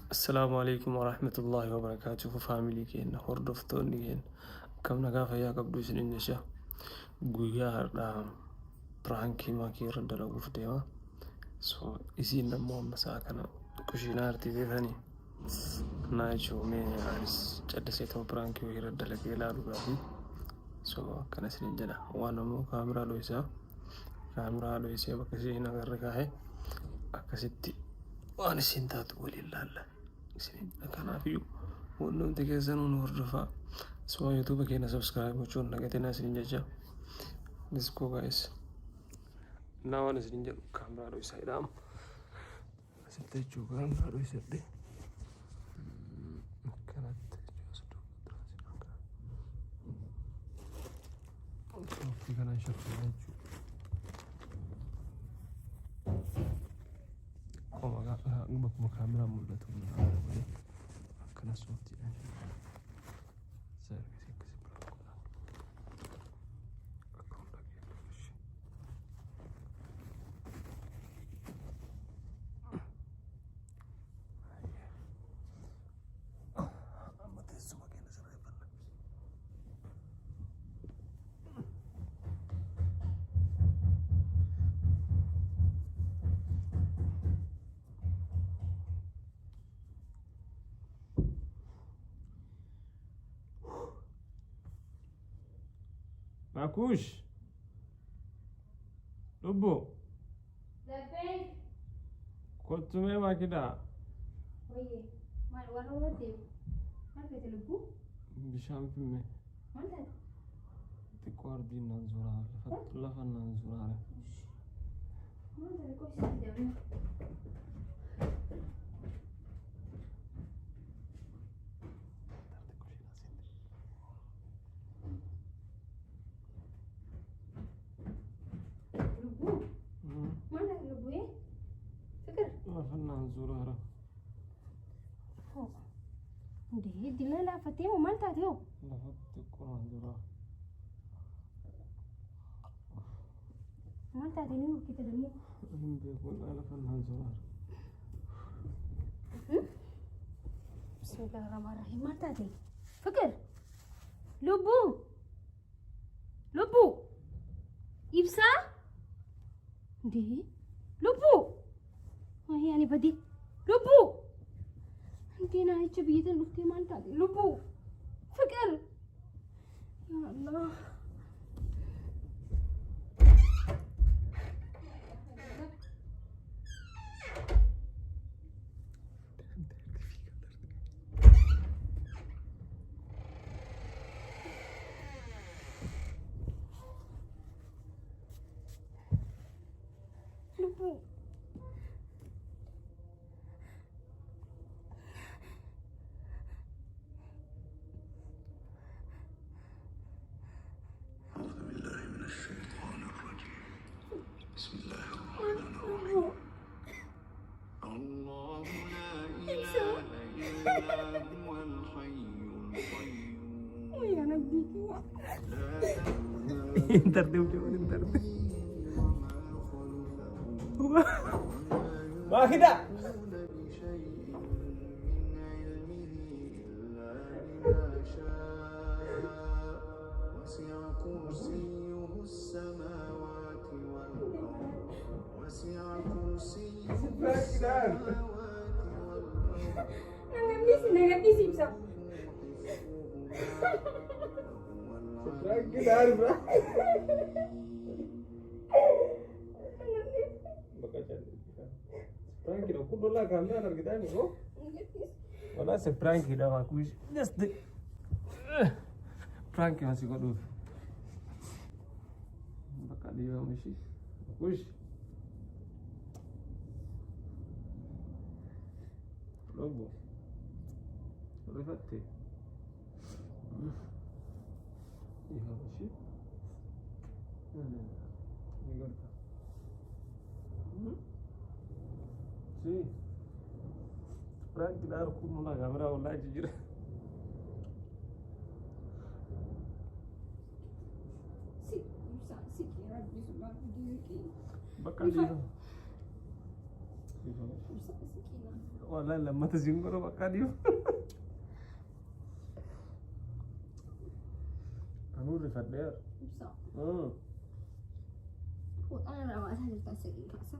السلام عليكم ورحمة الله وبركاته فاميلي كين هردفتون كين كم نقافة يا قبل سنين نشا قويا برانكي ما كي رد لو فديما سو إزين نمو مساكنا كوشينار تي ثاني نايشو مي عرس جلسيتو برانكي ويرد لك إلى ربابي سو كان سنين جلا وانا مو كاميرا لويسا بكسينا غرقاهي أكسيتي وانا سنتات ولي الله سنين كان فيو ونو تكيزن ونوردفا سو يوتيوب كينا سبسكرايب وشون نغتنا سنين جا let's go guys now انا سنين جا كاميرا لويسا إدام سنتي جوغان لويسا دي كانت في كان شكله نبقى كاميرا مولته من هذا كنا صوتي سير معكوش لبو لبيك كنت ما كده ويه ما ورا ودي ما بتلبو بشام في مي ما انت تكوار دي ننزورها لفن ننزورها ما انت كويس جدا لفن ننزورها دي لا لا فتيمو ما انت هتيو لفن تكوار ننزورها ما انت هتنيو كده دمو بيقول لفن ننزورها بسم الله الرحمن الرحيم ما انت هتي فكر لبو يبسا دي لبو ما هي يعني بدي لبو انتينا هيك بيدن لفتي ما انت هتي لبو فكر يا الله لبو أعوذ بالله من الشيطان الرجيم بسم الله الرحمن الرحيم الله لا إله إلا هو الحي القيوم ويا نبيك لا تأخذه انتردي وجوان انتردي وما ما كده بشيء من علمه إلا بما شاء وسع كرسيه السماوات والأرض وسع كرسيه السماوات والأرض نغبيسي يبسا كده عارفه prank lo kudo la kamera kita ni ko wala se prank da ma kuis just the prank masih kok dulu bakal dia masih kuis lobo rifatti iya masih ini guarda sì prank da kuno la kamera wallahi jijir سي يا ربي سبحان الله bakal dia سكينة والله لما تزنقروا بقى ديو أنور رفدير Bisa. Ana rawa ta ta sai kasa.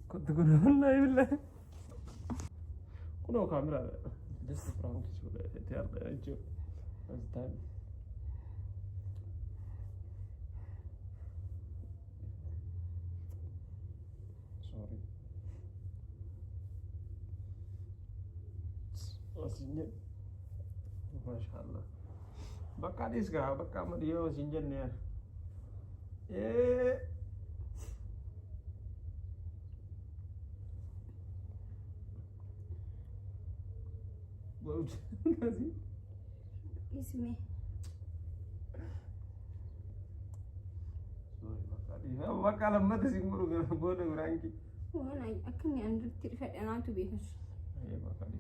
كنت والله بالله كنا كاميرا لسه فرانك شو تعرف جو أزدان sorry وسنجن ما شاء الله بقى ديسكا بقى مديو وسنجن يا إيه Ismi. بقى لما تسيبوا بودا ورانكي وانا اكني عند التلفاء انا تبيهش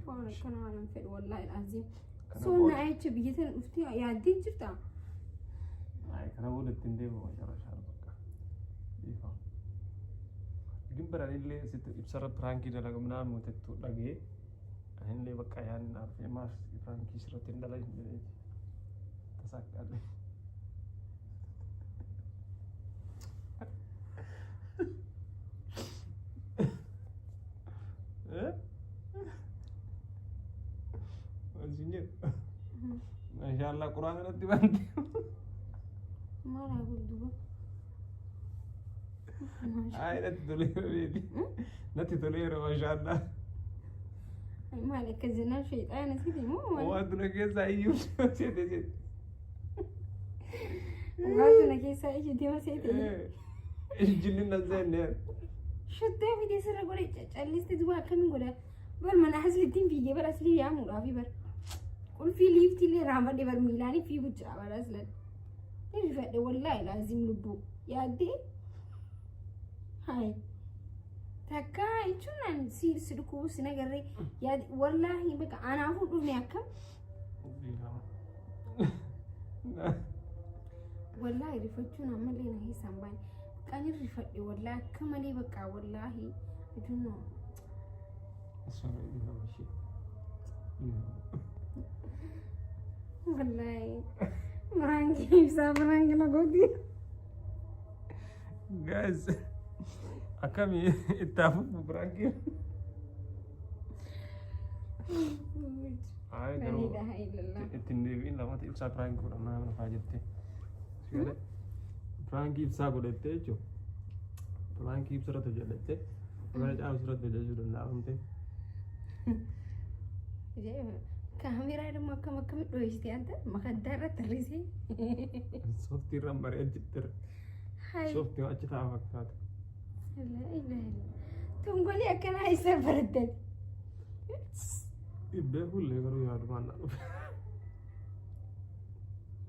وانا كان انا في والله العظيم صونا عايش بيتن افتي يا دي جبتا ay kana wona tinde mo jara shar bakka ifa gimbara ille sit ibsara pranki dala gamna mo tettu dage hende bakka yan na famous pranki siratin dala inde tasakkalle Anjingnya. Masyaallah Quran nanti bantu. Mana aku dulu. Ay nanti tolero masyaallah. Ay malek kazina syaitan sini mu. Waktu nak kisah iu sih. Waktu nak kisah iu dia masih itu. Jinin nazarnya. شو بدي يصير أقول جلست دوا كم نقوله بل ما نحس الدين في جبل أصلي يا مورا في بر كل في ليفتي اللي رامد دي بر ميلاني في بتشا بر أصلا اللي فات والله لازم نبو يا دي هاي تكاي شو نصير سلكو سنجري يا دي والله بك أنا أقول له نياكم والله رفتشون عمل لي نهي سامبان كان يرفع والله كمالي بقى والله I don't know. Sorry, you have a shit. والله مرانجي bisa مرانجي نقولي. Guys, akami itafu merangki. Ay, لا إله إلا الله. Tindewin lama ti usaha prank ko na nafajete. Sigare. Prank ibsa ko dette jo. Prank ibsa to jadete. Agora já os outros já ajudam lá ontem. كاميرا ده ما كم دويستي أنت ما خدرة تريسي. Softi rambar ejiter. هاي. Softi aja tahu fakta. لا إله إلا الله. تقولي أكن هاي سبردت. Ibe hulle garu yaad mana.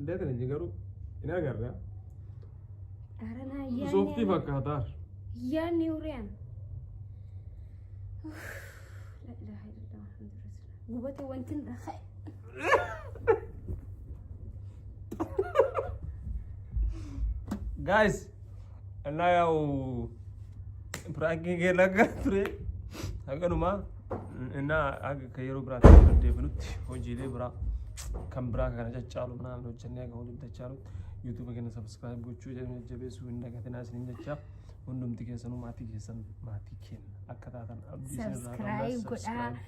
Dete ne garu ina garra. أرنا يا. Softi fakta tar. يا نيوريان. لا إله إلا الله محمد رسول الله. قوتي وانتن رخاء. Guys, ana yaw pranking ke laga ture. Aga numa ina aga kayero bra de benuti hojile bra kam bra kana chachalu na no chenne ga hojile chachalu YouTube ke na subscribe gochu jabe su inda ga tana sin jacha hundum tike sanu mati ke san mati ken akata abdi Subscribe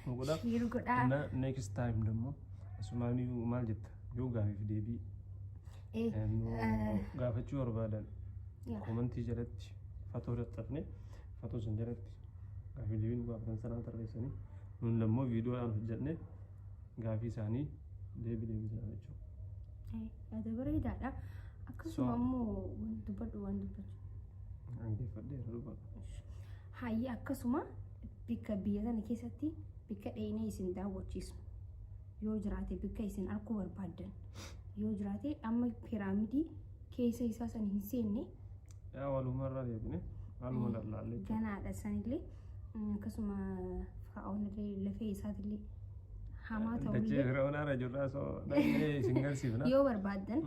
goda. Share goda. na next time demo asumani mal jet yoga video bi gaafachuu barbaadan komantii jalatti fatoo daxxafne fatoo san jalatti gaafii deebiin gaafatan sanaan tarreessanii nun immoo viidiyoodhaan hojjenne gaafii isaanii deebisan jechuudha. Yaada bareedaadha. Akkasuma immoo dubbadhu waan dubbatu. Dhaggeeffadheera dubbadhu. Hayyi akkasuma bikka biyya sana keessatti bikka dheenee isin daawwachiisnu yoo jiraate bikka isin arguu barbaaddan. Yoo jiraate amma piraamidii keessa isaa san hin seenne yaa walumarraa deebine haaluma lallaalle ganaadha sanillee akkasuma firaa'oonillee lafee isaatillee hamaa dachee ta'ullee firaa'oonaarra jirraa soo dhaqnee isin garsiifna yoo barbaaddan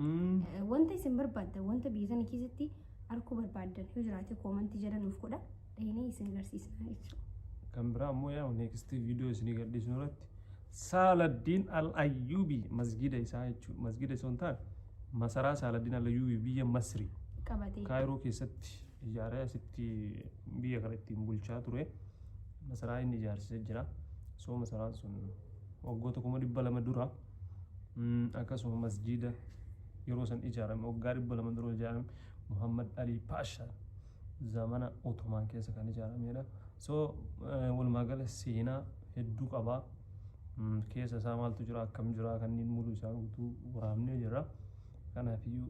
wanta isin barbaaddan wanta biyya sana keessatti arguu barbaaddan yoo jiraate koomantii jala nuuf godha dheenee isin agarsiisna jechuudha. Kan biraa ammoo yaa next video isin gadhiisnu irratti Saaladdin Al-Ayyubi masgida isaa jechuudha. Masgida isa hin taane masaraa Saaladdin Al-Ayyubi biyya Masrii qabatee Kaayiroo keessatti ijaaree asitti biyya kana ittiin bulchaa ture. Masaraa inni ijaarsisee jira. So masaraan sun waggoota 200 dura akkasuma masjida yeroo san ijaarame waggaa 200 dura ijaarame Muhammad Ali Pasha zamana Ottoman keessa kan ijaaramedha. So walumaa gala seenaa hedduu qaba. Keessa isaa maaltu jira akkam jira kanneen muluu isaa guutuu waraabnee jira. Kanaafiyyuu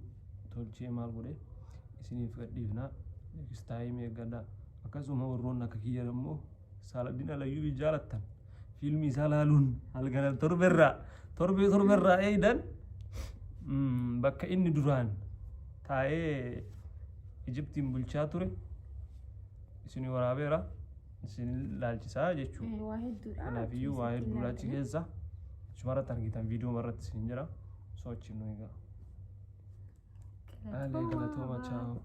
tolchee maal godhe isiniif gadhiifna. Next time eeggadha. Akkasuma warroonni akka kiyya immoo Saaladdin Al-Ayyubi jaalattan fiilmii isaa laaluun halkan torberraa eeydan bakka inni duraan taa'ee Ijiptiin bulchaa ture isin waraabeera isin laalchisaa jechuudha. waa hedduudha. Kanaafiyyuu waa hedduu laachi keessa shumarratti argitan viidiyoo marratti isin jira sochiin nu egaa. Galatooma ciao.